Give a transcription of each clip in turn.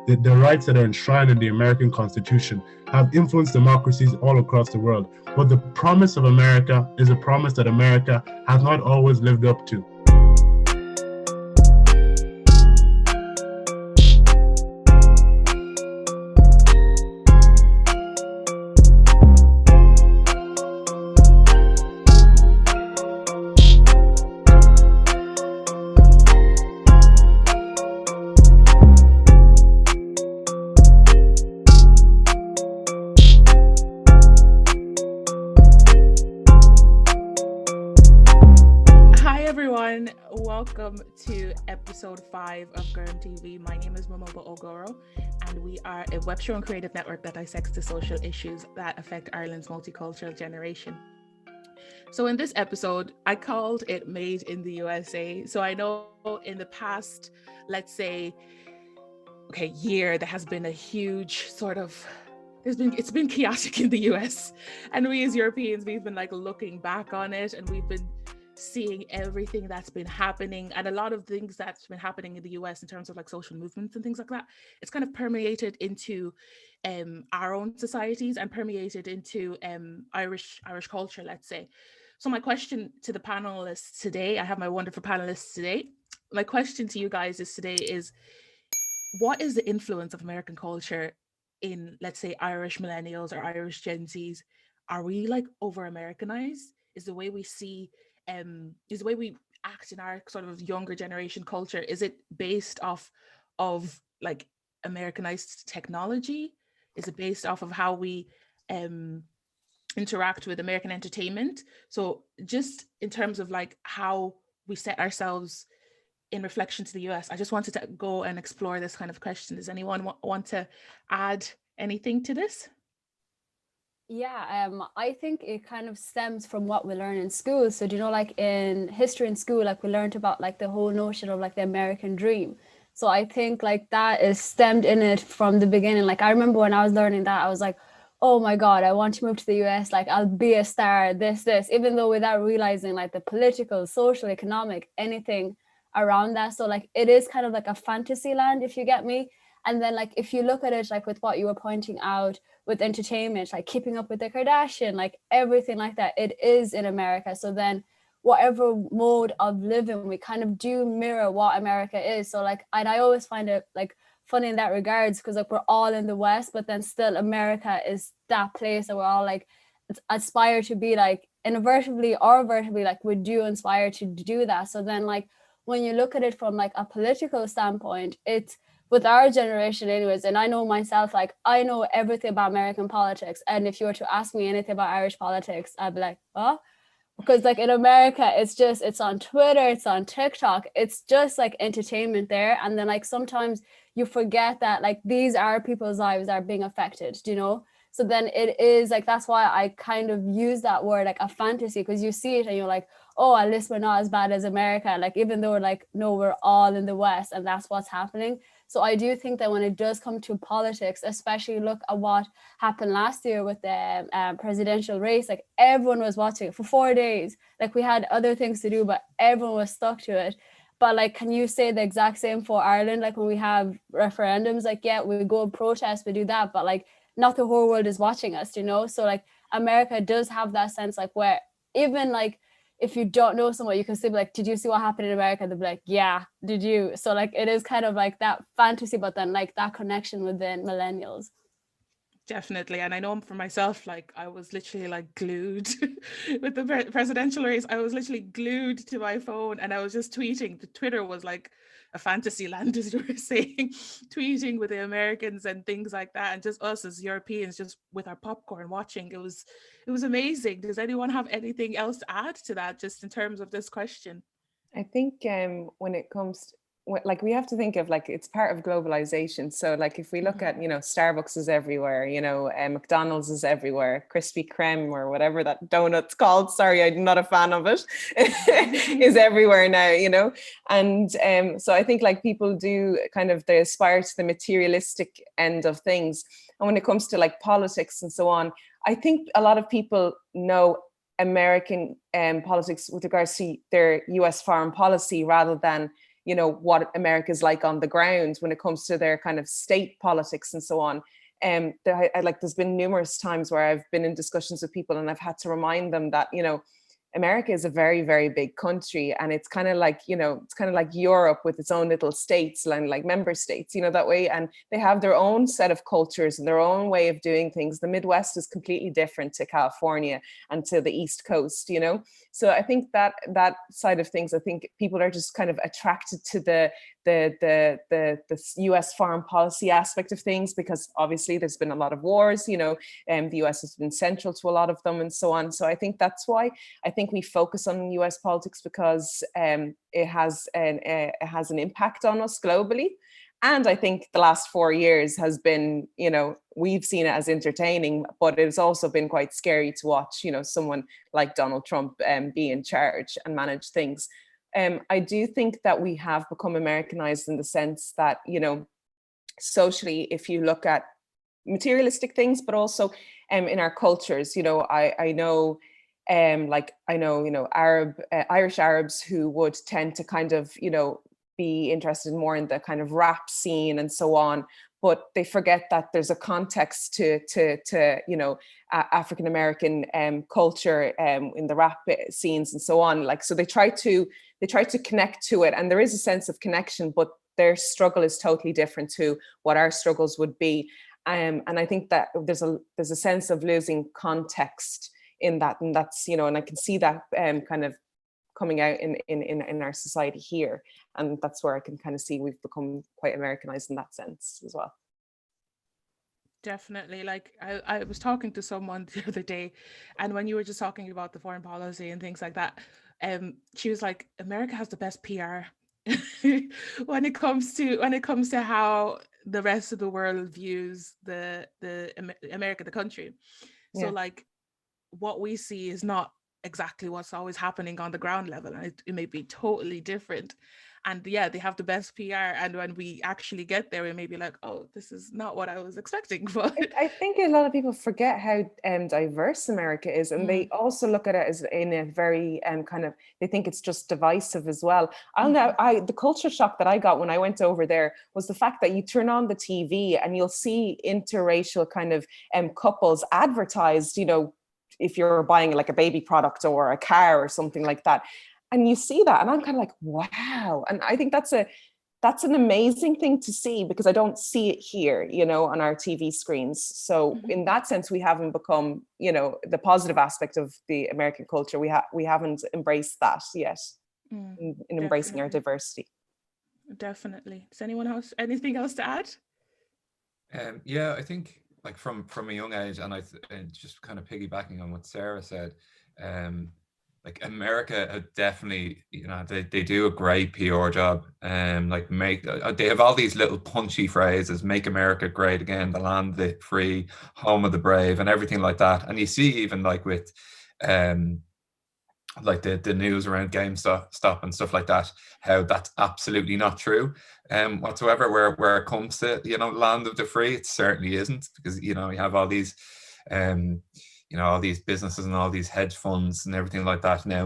the rights that are enshrined in the American Constitution have influenced democracies all across the world. But the promise of America is a promise that America has not always lived up to. Welcome to episode 5 of Gorm TV. My name is Mamobo, Ogoro, and we are a web show and creative network that dissects the social issues that affect Ireland's multicultural generation. So in this episode, I called it Made in the USA. So I know in the past, let's say, year, there has been a huge sort of it's been chaotic in the US, and we as Europeans, we've been looking back on it, and we've been seeing everything that's been happening, and a lot of things that's been happening in the US in terms of social movements and things like that. It's kind of permeated into our own societies and permeated into Irish culture, let's say. So my question to the panelists today, I have my wonderful panelists today. My question to you guys is what is the influence of American culture in, let's say, Irish millennials or Irish Gen Zs? Are we over-Americanized? Is the way we see is the way we act in our sort of younger generation culture, is it based off of Americanized technology? Is it based off of how we interact with American entertainment? So just in terms of how we set ourselves in reflection to the US, I just wanted to go and explore this kind of question. Does anyone want to add anything to this? Yeah, I think it kind of stems from what we learn in school. So, in history in school, we learned about the whole notion of the American dream. So I think that is stemmed in it from the beginning. I remember when I was learning that, I was like, oh my God, I want to move to the US. I'll be a star, this, even though without realizing the political, social, economic, anything around that. So it is kind of a fantasy land, if you get me. And then if you look at it with what you were pointing out with entertainment, Keeping Up with the Kardashian, everything like that, it is in America. So then whatever mode of living, we kind of do mirror what America is. So and I always find it funny in that regards, because we're all in the West, but then still America is that place that we're all aspire to be inadvertently or vertically, we do inspire to do that. So then when you look at it from a political standpoint, it's with our generation anyways, and I know myself, I know everything about American politics, and if you were to ask me anything about Irish politics, I'd be like, oh, because in America, it's on Twitter, it's on TikTok, it's just entertainment there. And then sometimes you forget that these are people's lives are being affected, so then it is that's why I kind of use that word a fantasy, because you see it and you're oh, at least we're not as bad as America, even though we're no, we're all in the West and that's what's happening. So I do think that when it does come to politics, especially look at what happened last year with the presidential race, everyone was watching it for 4 days. We had other things to do, but everyone was stuck to it. But can you say the exact same for Ireland? When we have referendums, yeah, we go and protest, we do that, but not the whole world is watching us, So America does have that sense where even if you don't know someone, you can say did you see what happened in America? They'll be yeah, did you? So it is kind of that fantasy, but then that connection within millennials. Definitely. And I know for myself, I was literally glued with the presidential race. I was literally glued to my phone and I was just tweeting. The Twitter was a fantasy land, as you were saying, tweeting with the Americans and things like that. And just us as Europeans, just with our popcorn watching. It was amazing. Does anyone have anything else to add to that, just in terms of this question? I think when it comes to, we have to think of it's part of globalization. So if we look at, Starbucks is everywhere, McDonald's is everywhere, Krispy Kreme or whatever that donut's called, sorry, I'm not a fan of it, is everywhere now, and so I think people do they aspire to the materialistic end of things. And when it comes to politics and so on, I think a lot of people know American politics with regards to their US foreign policy rather than you know, what America's like on the ground when it comes to their kind of state politics and so on. There's been numerous times where I've been in discussions with people and I've had to remind them that, you know, America is a very, very big country, and it's kind of like, you know, it's kind of like Europe with its own little states and like member states, you know, that way. And they have their own set of cultures and their own way of doing things. The Midwest is completely different to California and to the East Coast, you know. So I think that side of things, I think people are just kind of attracted to the US foreign policy aspect of things, because obviously there's been a lot of wars, you know, and the US has been central to a lot of them and so on. So I think that's why I think we focus on US politics, because it has an impact on us globally. And I think the last 4 years has been, you know, we've seen it as entertaining, but it's also been quite scary to watch, you know, someone like Donald Trump be in charge and manage things. I do think that we have become Americanized in the sense that, you know, socially, if you look at materialistic things, but also in our cultures, you know, I know, you know, Irish Arabs who would tend to kind of, you know, be interested more in the kind of rap scene and so on, but they forget that there's a context to you know, African American culture in the rap scenes and so on. Like, so they try to connect to it, and there is a sense of connection, but their struggle is totally different to what our struggles would be. And I think that there's a sense of losing context in that, and that's, you know, and I can see that kind of coming out in our society here, and that's where I can kind of see we've become quite Americanized in that sense as well. Definitely. Like I was talking to someone the other day, and when you were just talking about the foreign policy and things like that, she was like, America has the best PR when it comes to how the rest of the world views the America, the country. So like what we see is not exactly what's always happening on the ground level, and it may be totally different. And yeah, they have the best PR, and when we actually get there, we may be like, oh, this is not what I was expecting. But I think a lot of people forget how diverse America is, and they also look at it as in a very kind of, they think it's just divisive as well. The culture shock that I got when I went over there was the fact that you turn on the TV and you'll see interracial kind of couples advertised, you know, if you're buying like a baby product or a car or something like that. And you see that, and I'm kind of like, wow. And I think that's an amazing thing to see, because I don't see it here, you know, on our TV screens. So in that sense, we haven't become, you know, the positive aspect of the American culture. We haven't embraced that yet in embracing our diversity. Definitely. Does anyone else, anything else to add? Yeah, I think like from a young age, and just kind of piggybacking on what Sarah said, like America definitely, you know, they do a great PR job. Like they have all these little punchy phrases: "Make America great again," "the land of the free," "home of the brave," and everything like that. And you see even like with like the news around GameStop and stuff like that, how that's absolutely not true whatsoever where it comes to, you know, land of the free. It certainly isn't, because, you know, you have all these you know, all these businesses and all these hedge funds and everything like that now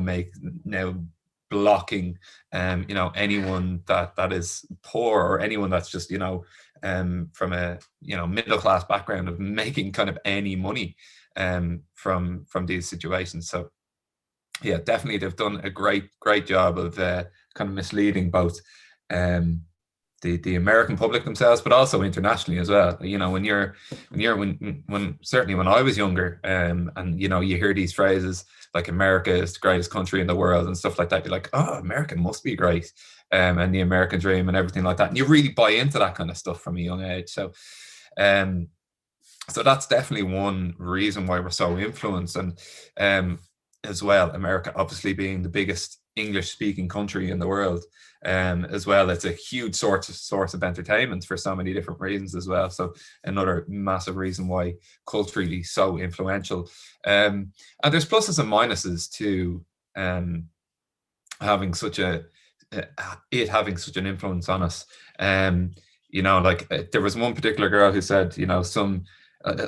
blocking you know, anyone that is poor, or anyone that's just, you know, from a, you know, middle class background, of making kind of any money from these situations. So yeah, definitely they've done a great job of kind of misleading both the American public themselves, but also internationally as well. You know, when certainly when I was younger, and you know, you hear these phrases like "America is the greatest country in the world" and stuff like that, you're like, oh, America must be great, and the American dream and everything like that, and you really buy into that kind of stuff from a young age. So so that's definitely one reason why we're so influenced. And as well, America obviously being the biggest English speaking country in the world, as well, it's a huge source of entertainment for so many different reasons as well. So another massive reason why culturally so influential. And there's pluses and minuses to having such an influence on us. You know, like there was one particular girl who said, you know,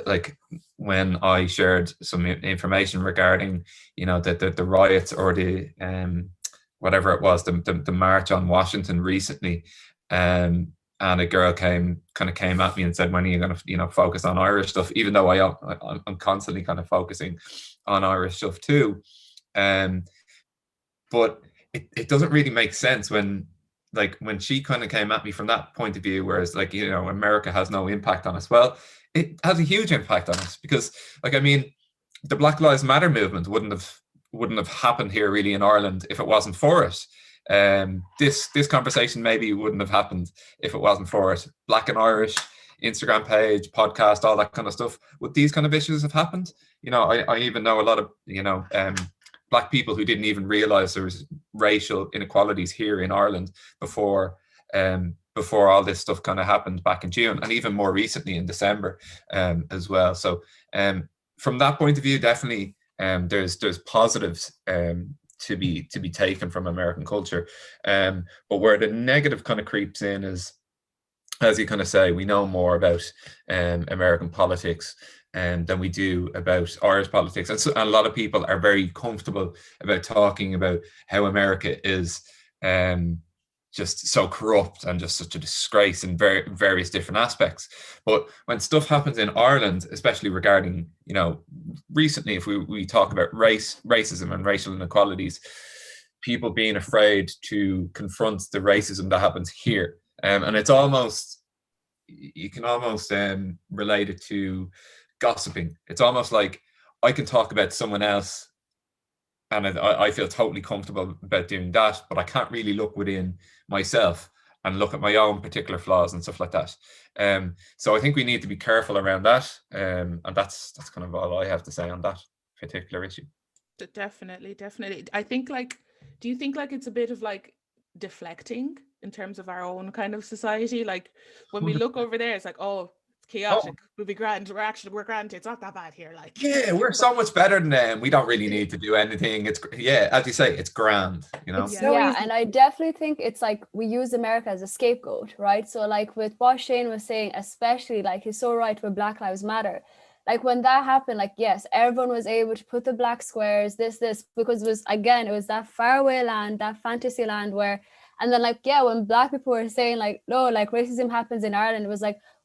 like when I shared some information regarding, you know, the riots or the whatever it was, the march on Washington recently, and a girl came at me and said, when are you going to focus on Irish stuff, even though I'm constantly kind of focusing on Irish stuff too. But it doesn't really make sense when she kind of came at me from that point of view, whereas America has no impact on us. Well, it has a huge impact on us, because the Black Lives Matter movement wouldn't have happened here really in Ireland if it wasn't for it. This conversation maybe wouldn't have happened if it wasn't for it. Black and Irish, Instagram page, podcast, all that kind of stuff. Would these kind of issues have happened? I even know a lot of Black people who didn't even realize there was racial inequalities here in Ireland before all this stuff kind of happened back in June, and even more recently in December as well. So from that point of view, definitely there's positives to be taken from American culture, but where the negative kind of creeps in is, as you kind of say, we know more about American politics than we do about Irish politics, and a lot of people are very comfortable about talking about how America is just so corrupt and just such a disgrace in various different aspects. But when stuff happens in Ireland, especially regarding, recently, if we talk about racism and racial inequalities, people being afraid to confront the racism that happens here. And it's almost, you can almost relate it to gossiping. It's almost like I can talk about someone else and I feel totally comfortable about doing that, but I can't really look within myself and look at my own particular flaws and stuff like that. So I think we need to be careful around that. And that's kind of all I have to say on that particular issue. Definitely. I think do you think it's a bit of deflecting in terms of our own kind of society? When we look over there, it's oh, chaotic, we'll be grand, we're grand, it's not that bad here. Yeah, we're so much better than them, we don't really need to do anything. It's as you say, it's grand, and I definitely think it's we use America as a scapegoat, right? So with what Shane was saying, especially he's so right with Black Lives Matter, when that happened, yes, everyone was able to put the black squares, this because it was that faraway land, that fantasy land where, and then when Black people were saying no, racism happens in Ireland, it was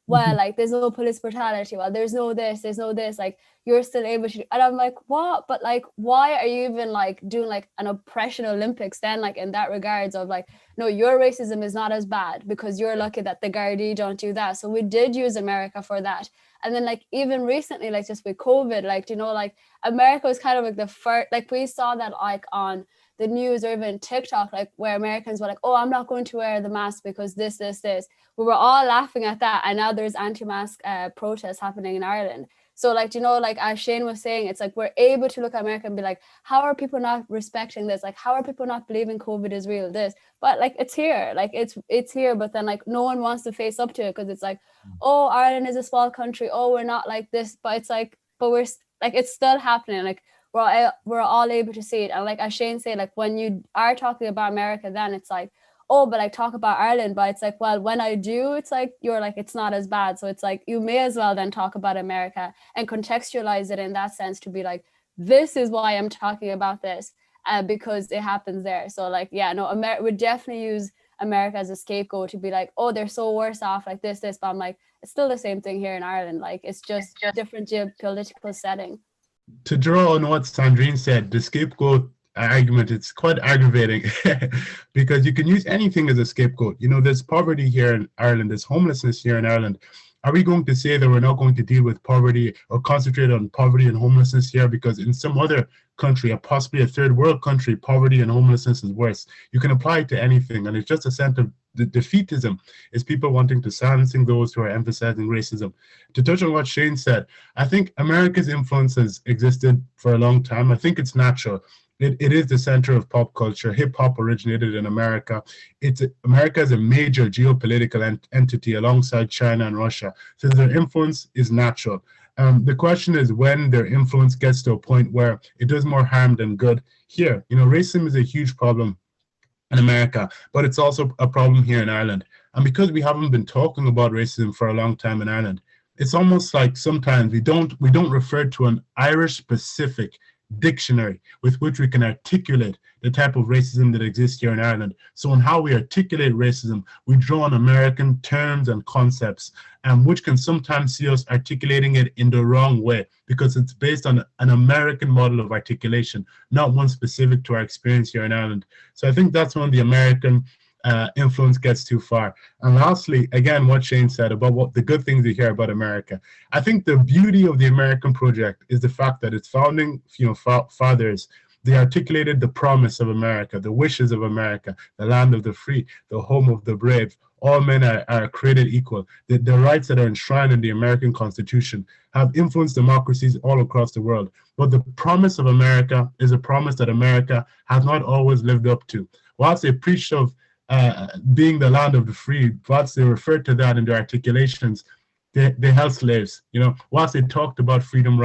well, there's no police brutality, well, there's no this, you're still able to, and I'm what? But why are you even doing an oppression Olympics then, in that regards of no, your racism is not as bad because you're lucky that the Gardaí don't do that. So we did use America for that. And then even recently, just with COVID, America was kind of the first, we saw that on the news or even TikTok, where Americans were oh, I'm not going to wear the mask because this. We were all laughing at that. And now there's anti-mask protests happening in Ireland. So as Shane was saying, it's we're able to look at America and be how are people not respecting this? How are people not believing COVID is real? This, but it's here, it's here. But then no one wants to face up to it because it's oh, Ireland is a small country. Oh, we're not like this. But it's but we're it's still happening. We're all able to see it. And as Shane said, when you are talking about America, then it's oh, but talk about Ireland. But it's well, when I do, it's you're it's not as bad. So it's you may as well then talk about America and contextualize it in that sense to be this is why I'm talking about this because it happens there. So no, we definitely use America as a scapegoat to be oh, they're so worse off this. But I'm it's still the same thing here in Ireland. It's just different geopolitical setting. To draw on what Sandrine said, the scapegoat argument, it's quite aggravating because you can use anything as a scapegoat. There's poverty here in Ireland, there's homelessness here in Ireland. Are we going to say that we're not going to deal with poverty or concentrate on poverty and homelessness here because in some other country, or possibly a third world country, poverty and homelessness is worse? You can apply it to anything, and it's just a sense of the defeatism is people wanting to silencing those who are emphasizing racism. To touch on what Shane said, I think America's influence has existed for a long time. I think it's natural. It is the center of pop culture. Hip hop originated in America. America is a major geopolitical entity alongside China and Russia. So their influence is natural. The question is when their influence gets to a point where it does more harm than good. Here, racism is a huge problem in America, but it's also a problem here in Ireland. And because we haven't been talking about racism for a long time in Ireland, it's almost sometimes we don't refer to an Irish specific dictionary with which we can articulate the type of racism that exists here in Ireland. So in how we articulate racism, we draw on American terms and concepts, which can sometimes see us articulating it in the wrong way because it's based on an American model of articulation, not one specific to our experience here in Ireland. So I think that's when the American influence gets too far. And lastly, again, what Shane said about what the good things we hear about America. I think the beauty of the American project is the fact that its founding, fathers, they articulated the promise of America, the wishes of America, the land of the free, the home of the brave. All men are created equal. The rights that are enshrined in the American Constitution have influenced democracies all across the world. But the promise of America is a promise that America has not always lived up to. Whilst they preached of being the land of the free, whilst they referred to that in their articulations, they held slaves. Whilst they talked about freedom,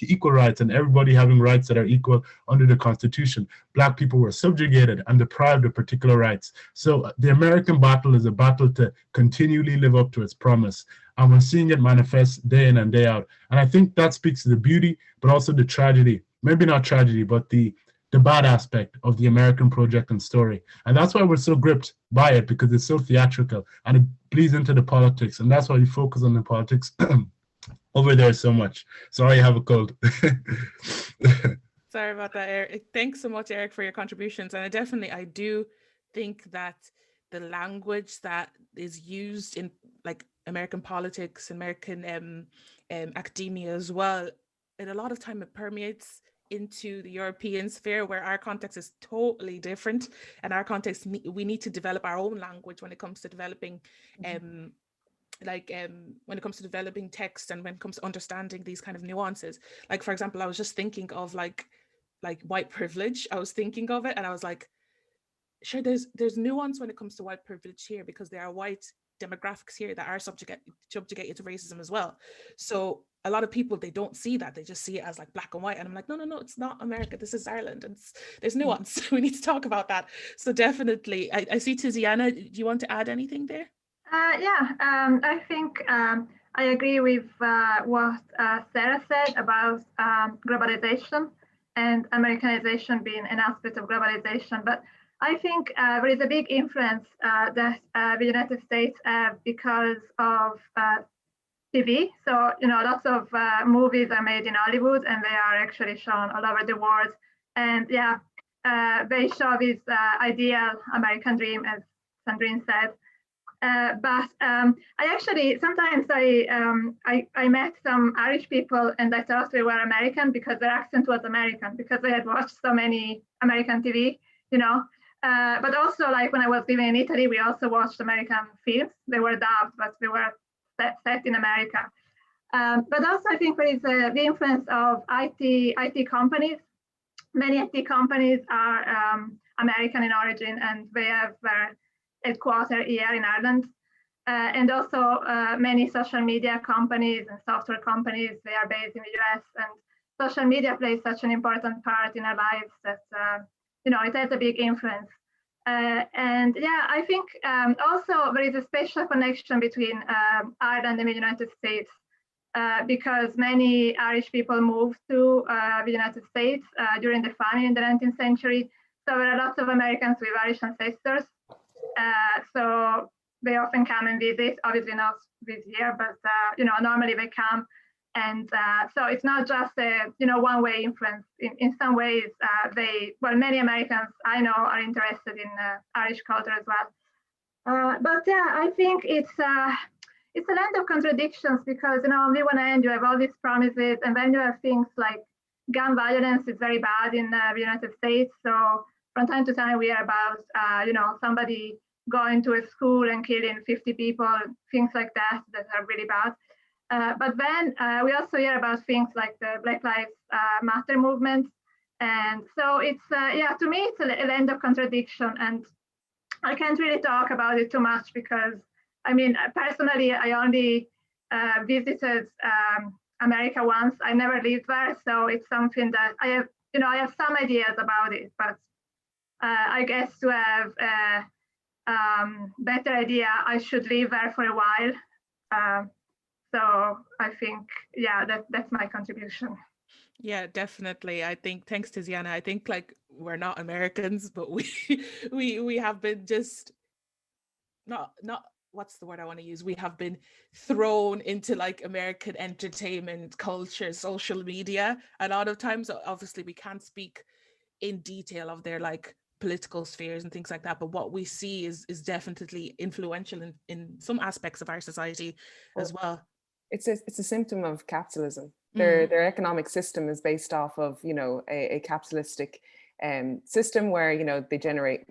equal rights, and everybody having rights that are equal under the Constitution, Black people were subjugated and deprived of particular rights. So the American battle is a battle to continually live up to its promise, and we're seeing it manifest day in and day out. And I think that speaks to the beauty, but also the tragedy. Maybe not tragedy, but the bad aspect of the American project and story. And that's why we're so gripped by it, because it's so theatrical and it bleeds into the politics. And that's why you focus on the politics over there so much. Sorry, I have a cold. Sorry about that, Eric. Thanks so much, Eric, for your contributions. And I do think that the language that is used in like American politics, American academia as well, and a lot of time it permeates into the European sphere, where our context is totally different, and our context, we need to develop our own language when it comes to developing when it comes to developing text, and when it comes to understanding these kind of nuances. Like, for example, I was just thinking of like white privilege. I was thinking of it and I was like, sure, there's nuance when it comes to white privilege here, because there are white demographics here that are subjugated to racism as well. So a lot of people, they don't see that, they just see it as like black and white, and I'm like, no, it's not America, this is Ireland, and there's nuance. We need to talk about that. So definitely, I see Tiziana, do you want to add anything there? I think I agree with what Sarah said about globalization and Americanization being an aspect of globalization, but I think there is a big influence that the United States have because of TV. So, lots of movies are made in Hollywood, and they are actually shown all over the world. And they show this ideal American dream, as Sandrine said. But I actually, sometimes I met some Irish people and I thought they were American because their accent was American, because they had watched so many American TV, but also, like, when I was living in Italy, we also watched American films. They were dubbed, but they were set in America. But also, I think there is the influence of IT companies. Many IT companies are American in origin, and they have their headquarters here in Ireland. And also many social media companies and software companies, they are based in the US, and social media plays such an important part in our lives that, it has a big influence. I think also there is a special connection between Ireland and the United States because many Irish people moved to the United States during the famine in the 19th century. So there are lots of Americans with Irish ancestors. So they often come and visit, obviously not this year, but normally they come. And so it's not just a one-way influence. In some ways, many Americans I know are interested in Irish culture as well. I think it's a land of contradictions, because on the one hand you have all these promises, and then you have things like gun violence is very bad in the United States. So from time to time we hear about somebody going to a school and killing 50 people, things like that are really bad. But then we also hear about things like the Black Lives Matter movement. And so it's, to me, it's a land of contradiction. And I can't really talk about it too much because, personally, I only visited America once. I never lived there. So it's something that I have some ideas about it. But I guess to have a better idea, I should live there for a while. So I think, that's my contribution. Yeah, definitely. I think thanks to Ziana, I think like we're not Americans, but we we have been just not what's the word I want to use? We have been thrown into like American entertainment culture, social media. A lot of times, obviously, we can't speak in detail of their like political spheres and things like that, but what we see is definitely influential in some aspects of our society as well. It's a symptom of capitalism. Mm. Their economic system is based off of, you know, a capitalistic system where, you know, they generate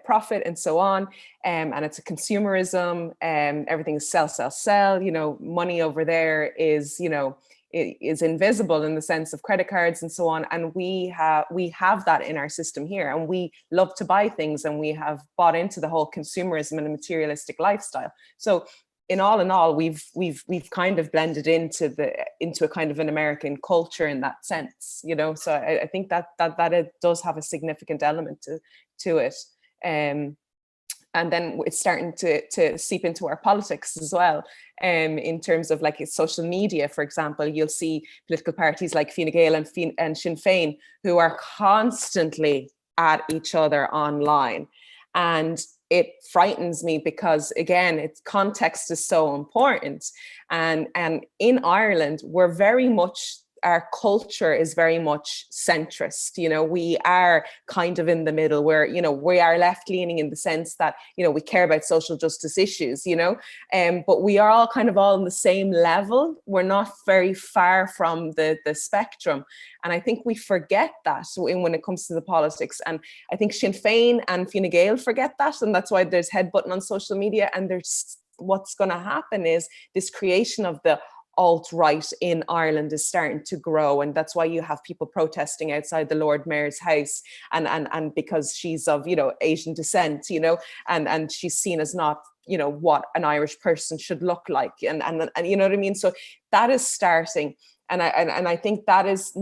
profit and so on, and it's a consumerism, everything is sell, you know, money over there is, you know, is invisible in the sense of credit cards and so on, and we have that in our system here, and we love to buy things, and we have bought into the whole consumerism and a materialistic lifestyle. So in all, we've kind of blended into a kind of an American culture in that sense, you know. So I think that it does have a significant element to it, and then it's starting to seep into our politics as well. In terms of like social media, for example, you'll see political parties like Fine Gael and Sinn Féin who are constantly at each other online, and it frightens me because, again, its context is so important. And in Ireland, we're very much, our culture is very much centrist. You know, we are kind of in the middle where, you know, we are left leaning in the sense that, you know, we care about social justice issues, you know, but we are all kind of all on the same level. We're not very far from the spectrum. And I think we forget that when it comes to the politics. And I think Sinn Féin and Fine Gael forget that. And that's why there's headbutting on social media. And there's what's going to happen is this creation of the alt-right in Ireland is starting to grow, and that's why you have people protesting outside the Lord Mayor's house, and because she's of, you know, Asian descent, you know, and she's seen as not, you know, what an Irish person should look like, and you know what I mean. So that is starting, and I think that is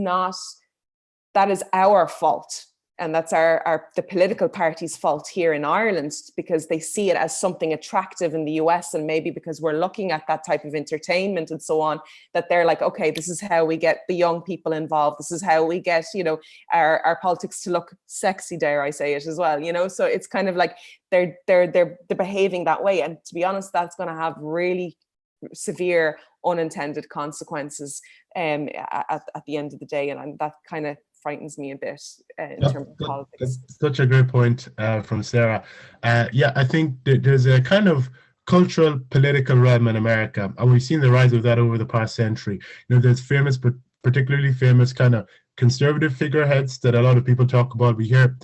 our fault. And that's the political party's fault here in Ireland, because they see it as something attractive in the US, and maybe because we're looking at that type of entertainment and so on, that they're like, okay, this is how we get the young people involved. This is how we get, you know, our politics to look sexy, dare I say it as well, you know. So it's kind of like they're behaving that way, and to be honest, that's going to have really severe unintended consequences at the end of the day, and that kind of frightens me a bit in terms of politics. That's such a great point from Sarah. Yeah, I think there's a kind of cultural political realm in America, and we've seen the rise of that over the past century. You know, there's famous, but particularly famous kind of conservative figureheads that a lot of people talk about. We hear,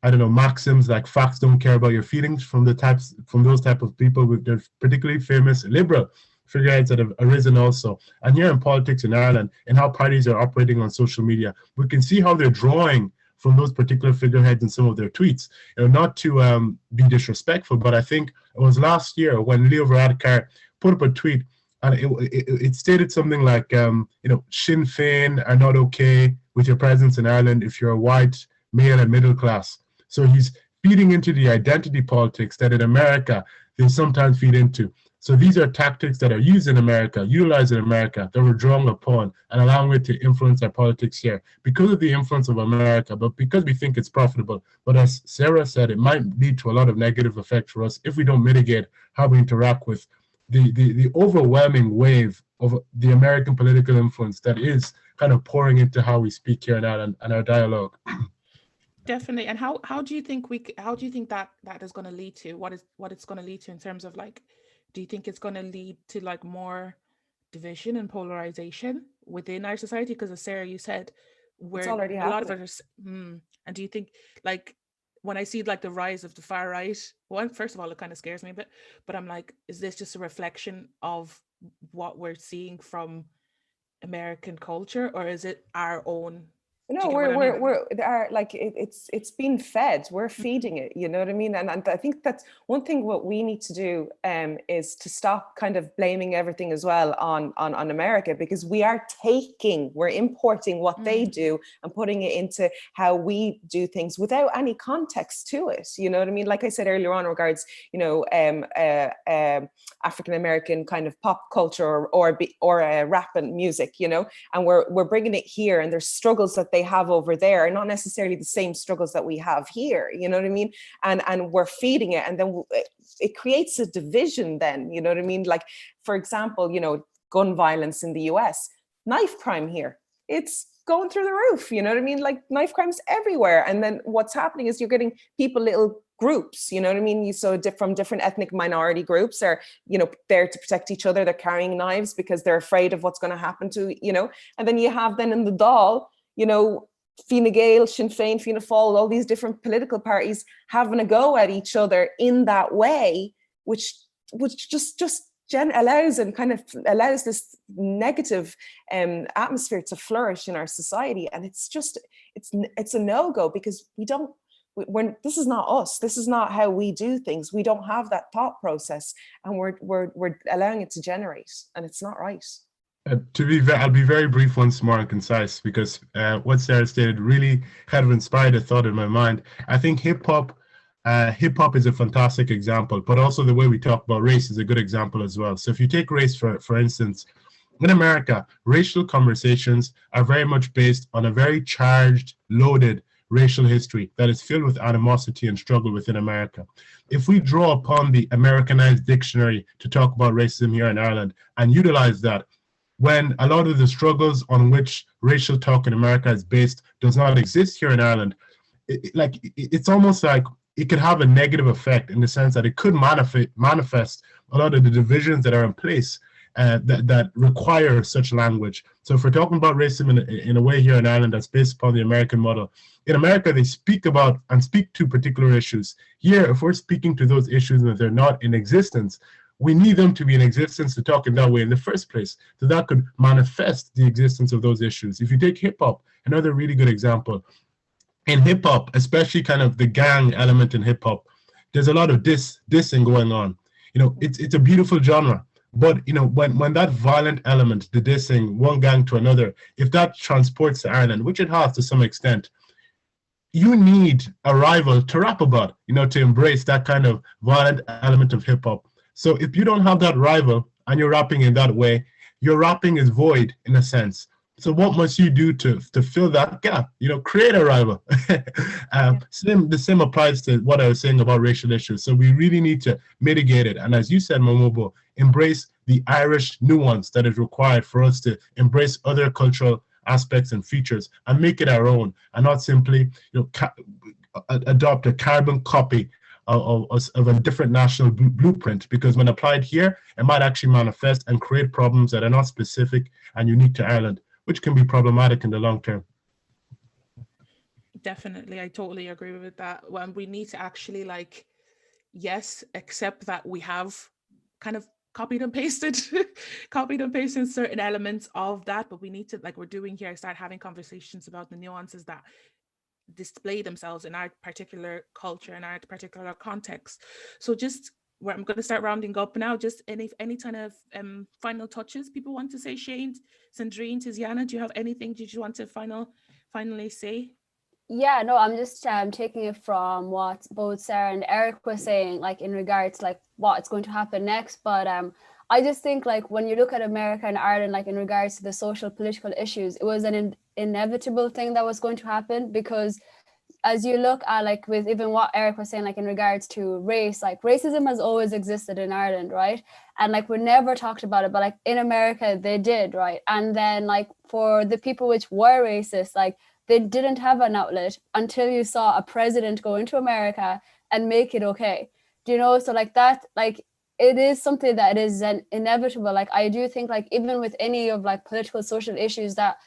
I don't know, maxims like "facts don't care about your feelings" from those type of people. They're particularly famous liberal figureheads that have arisen also. And here in politics in Ireland, and how parties are operating on social media, we can see how they're drawing from those particular figureheads in some of their tweets. You know, not to be disrespectful, but I think it was last year when Leo Varadkar put up a tweet, and it stated something like, you know, Sinn Féin are not okay with your presence in Ireland if you're a white, male, and middle class. So he's feeding into the identity politics that in America they sometimes feed into. So these are tactics that are used in America, utilized in America, that we're drawing upon and allowing it to influence our politics here because of the influence of America, but because we think it's profitable. But as Sarah said, it might lead to a lot of negative effects for us if we don't mitigate how we interact with the overwhelming wave of the American political influence that is kind of pouring into how we speak here in Ireland and our dialogue. Definitely. And how do you think that is going to lead to? What it's going to lead to in terms of like, do you think it's going to lead to like more division and polarization within our society? Because as Sarah, you said, it's already happening. A lot of it and do you think, like, when I see like the rise of the far right, well, first of all, it kind of scares me a bit, but I'm like, is this just a reflection of what we're seeing from American culture, or is it our own No, it's been fed. We're feeding it, you know what I mean? And I think that's one thing what we need to do is to stop kind of blaming everything as well on America, because we're importing what they do and putting it into how we do things without any context to it. You know what I mean? Like I said earlier on, regards, you know, African American kind of pop culture or rap and music, you know, and we're bringing it here, and there's struggles that they have over there are not necessarily the same struggles that we have here, you know what I mean? And we're feeding it, and then it creates a division then, you know what I mean? Like, for example, you know, gun violence in the US, knife crime here, it's going through the roof, you know what I mean? Like, knife crime's everywhere. And then what's happening is you're getting people, little groups, you know what I mean? From different ethnic minority groups are, you know, there to protect each other. They're carrying knives because they're afraid of what's going to happen to, you know, and then you have then in the Dáil, you know, Fine Gael, Sinn Féin, Fianna Fáil, all these different political parties having a go at each other in that way, which just allows this negative atmosphere to flourish in our society. And it's a no-go, because this is not us. This is not how we do things. We don't have that thought process, and we're allowing it to generate, and it's not right. I'll be very brief once more and concise, because what Sarah stated really kind of inspired a thought in my mind. I think hip hop is a fantastic example, but also the way we talk about race is a good example as well. So if you take race, for instance, in America, racial conversations are very much based on a very charged, loaded racial history that is filled with animosity and struggle within America. If we draw upon the Americanized dictionary to talk about racism here in Ireland and utilize that, when a lot of the struggles on which racial talk in America is based does not exist here in Ireland, it's almost like it could have a negative effect, in the sense that it could manifest a lot of the divisions that are in place that require such language. So if we're talking about racism in a way here in Ireland that's based upon the American model, in America they speak about and speak to particular issues. Here, if we're speaking to those issues and they're not in existence, we need them to be in existence to talk in that way in the first place. So that could manifest the existence of those issues. If you take hip hop, another really good example. In hip hop, especially kind of the gang element in hip hop, there's a lot of dissing going on. You know, it's a beautiful genre, but you know, when that violent element, the dissing one gang to another, if that transports to Ireland, which it has to some extent, you need a rival to rap about, you know, to embrace that kind of violent element of hip hop. So if you don't have that rival and you're rapping in that way, your rapping is void in a sense. So what must you do to fill that gap? You know, create a rival. The same applies to what I was saying about racial issues. So we really need to mitigate it. And as you said, Mamobo, embrace the Irish nuance that is required for us to embrace other cultural aspects and features and make it our own, and not simply, you know, adopt a carbon copy of a different national blueprint, because when applied here, it might actually manifest and create problems that are not specific and unique to Ireland, which can be problematic in the long term. Definitely, I totally agree with that. When we need to actually, like, yes, accept that we have kind of copied and pasted certain elements of that, but we need to, like we're doing here, start having conversations about the nuances that display themselves in our particular culture and our particular context. So just where I'm going to start rounding up now, just any kind of final touches people want to say. Shane, Sandrine, Tiziana, do you have anything did you want to finally say? Yeah, no, I'm just taking it from what both Sarah and Eric were saying, like in regards to like what's going to happen next. But I just think, like, when you look at America and Ireland, like in regards to the social political issues, it was an inevitable thing that was going to happen, because as you look at, like, with even what Eric was saying, like in regards to race, like racism has always existed in Ireland, right? And like we never talked about it, but like in America they did, right? And then like for the people which were racist, like they didn't have an outlet until you saw a president go into America and make it okay. Do you know? So like that, like it is something that is an inevitable. Like I do think, like even with any of like political social issues that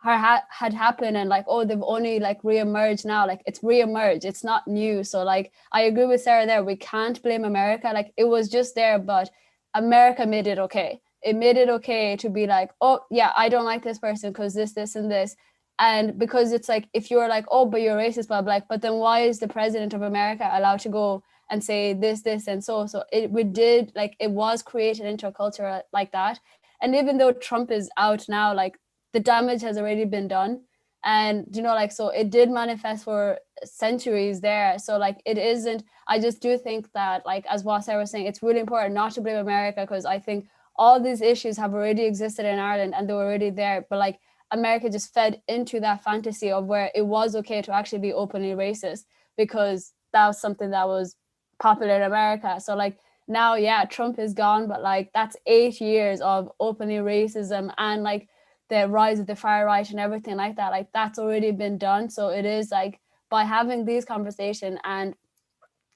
had happened and like, oh, they've only like re-emerged now, like it's re-emerged, it's not new. So like I agree with Sarah there, we can't blame America. Like it was just there, but America made it okay. It made it okay to be like, oh yeah, I don't like this person because this and this. And because it's like, if you're like, oh, but you're racist, but I'm like, but then why is the president of America allowed to go and say this, and so it was created into a culture like that. And even though Trump is out now, like the damage has already been done. And, you know, like, so it did manifest for centuries there. So like, it isn't, I just do think that, like, as what Sarah was saying, it's really important not to blame America, because I think all these issues have already existed in Ireland and they were already there. But like, America just fed into that fantasy of where it was okay to actually be openly racist, because that was something that was popular in America. So like, now, yeah, Trump is gone, but like, that's 8 years of openly racism and like the rise of the far right and everything like that. Like, that's already been done. So it is like, by having these conversations and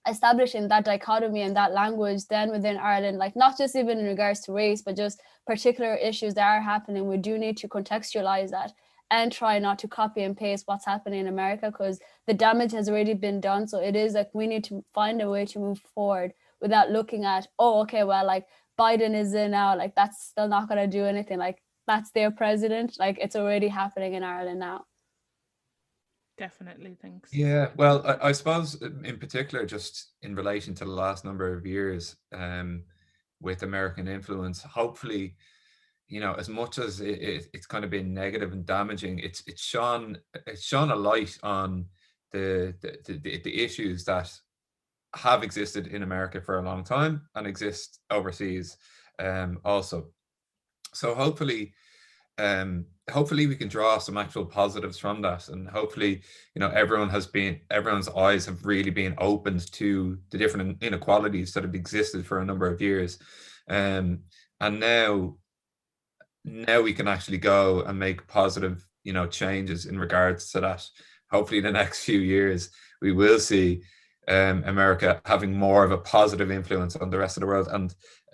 establishing that dichotomy and that language then within Ireland, like not just even in regards to race, but just particular issues that are happening, we do need to contextualize that and try not to copy and paste what's happening in America, because the damage has already been done. So it is like, we need to find a way to move forward without looking at, oh, okay, well, like Biden is in now, like that's still not going to do anything. Like, that's their president. Like, it's already happening in Ireland now. Definitely, thanks. Yeah, well, I suppose in particular, just in relation to the last number of years with American influence, hopefully, you know, as much as it's kind of been negative and damaging, it's shone a light on the issues that have existed in America for a long time and exist overseas also. So hopefully we can draw some actual positives from that, and hopefully, you know, everyone's eyes have really been opened to the different inequalities that have existed for a number of years, and now we can actually go and make positive, you know, changes in regards to that. Hopefully in the next few years we will see America having more of a positive influence on the rest of the world,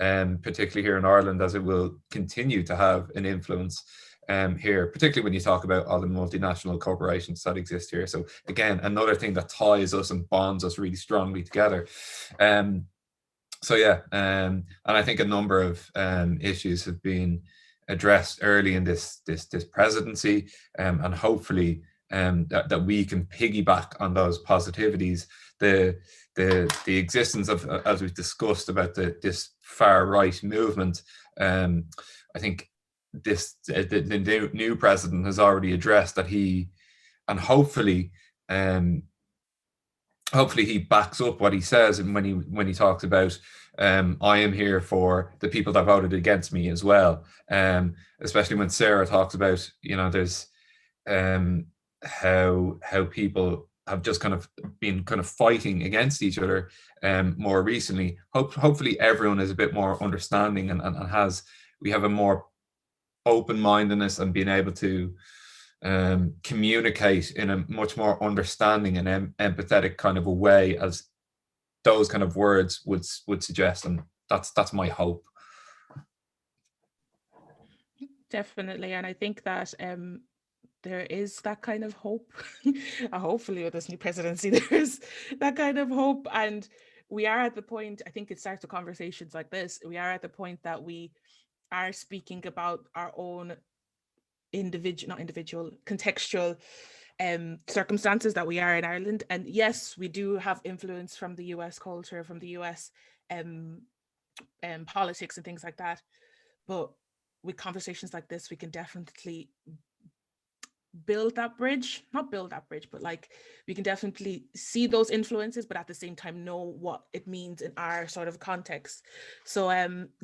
and particularly here in Ireland, as it will continue to have an influence here, particularly when you talk about all the multinational corporations that exist here. So again, another thing that ties us and bonds us really strongly together. So yeah, and I think a number of issues have been addressed early in this presidency, and hopefully that we can piggyback on those positivities. The existence of, as we've discussed about this far right movement, I think the new president has already addressed that hopefully he backs up what he says, and when he talks about I am here for the people that voted against me as well, especially when Sarah talks about, you know, there's how people have just kind of been fighting against each other more recently. Hopefully everyone is a bit more understanding and we have a more open-mindedness and being able to communicate in a much more understanding and empathetic kind of a way as those kind of words would suggest, and that's my hope. Definitely, and I think that there is that kind of hope. Hopefully with this new presidency, there's that kind of hope, and we are at the point, I think it starts with conversations like this, we are at the point that we are speaking about our own contextual circumstances that we are in Ireland. And yes, we do have influence from the US culture, from the US politics and things like that, but with conversations like this, we can definitely but like we can definitely see those influences, but at the same time know what it means in our sort of context. So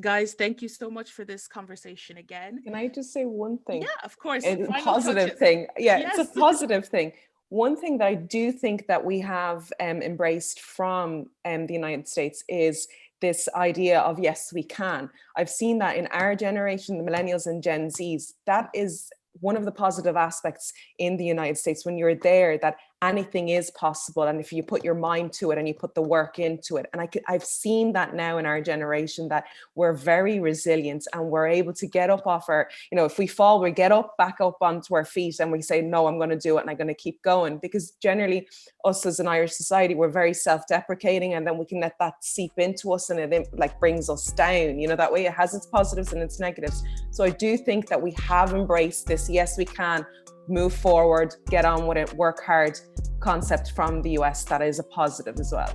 guys, thank you so much for this conversation again. Can I just say one thing? Yeah, of course. It's a positive thing. Yeah, yes. It's a positive thing. One thing that I do think that we have embraced from the United States is this idea of, yes, we can. I've seen that in our generation, the millennials and Gen Zs. That is one of the positive aspects in the United States when you're there, that anything is possible, and if you put your mind to it and you put the work into it. And I've seen that now in our generation, that we're very resilient and we're able to get up off our, you know, if we fall, we get up, back up onto our feet, and we say, no, I'm going to do it and I'm going to keep going. Because generally us as an Irish society, we're very self-deprecating, and then we can let that seep into us and it like brings us down, you know, that way it has its positives and its negatives. So I do think that we have embraced this, yes, we can, move forward, get on with it, work hard concept from the US that is a positive as well.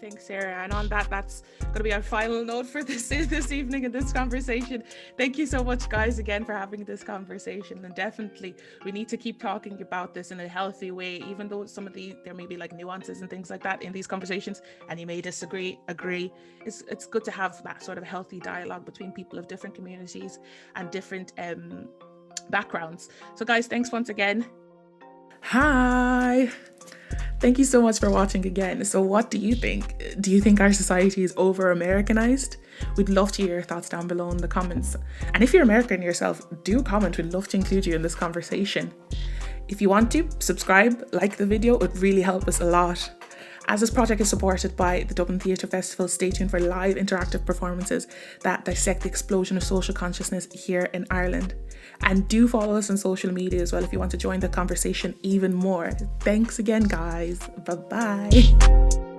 Thanks, Sarah. And on that, that's going to be our final note for this evening in this conversation. Thank you so much, guys, again for having this conversation. And definitely, we need to keep talking about this in a healthy way, even though there may be like nuances and things like that in these conversations, and you may disagree, agree. It's good to have that sort of healthy dialogue between people of different communities and different backgrounds. So, guys, thanks once again. Hi. Thank you so much for watching again. So what do you think? Do you think our society is over-Americanized? We'd love to hear your thoughts down below in the comments. And if you're American yourself, do comment. We'd love to include you in this conversation. If you want to, subscribe, like the video. It would really help us a lot. As this project is supported by the Dublin Theatre Festival, stay tuned for live interactive performances that dissect the explosion of social consciousness here in Ireland. And do follow us on social media as well if you want to join the conversation even more. Thanks again, guys. Bye-bye.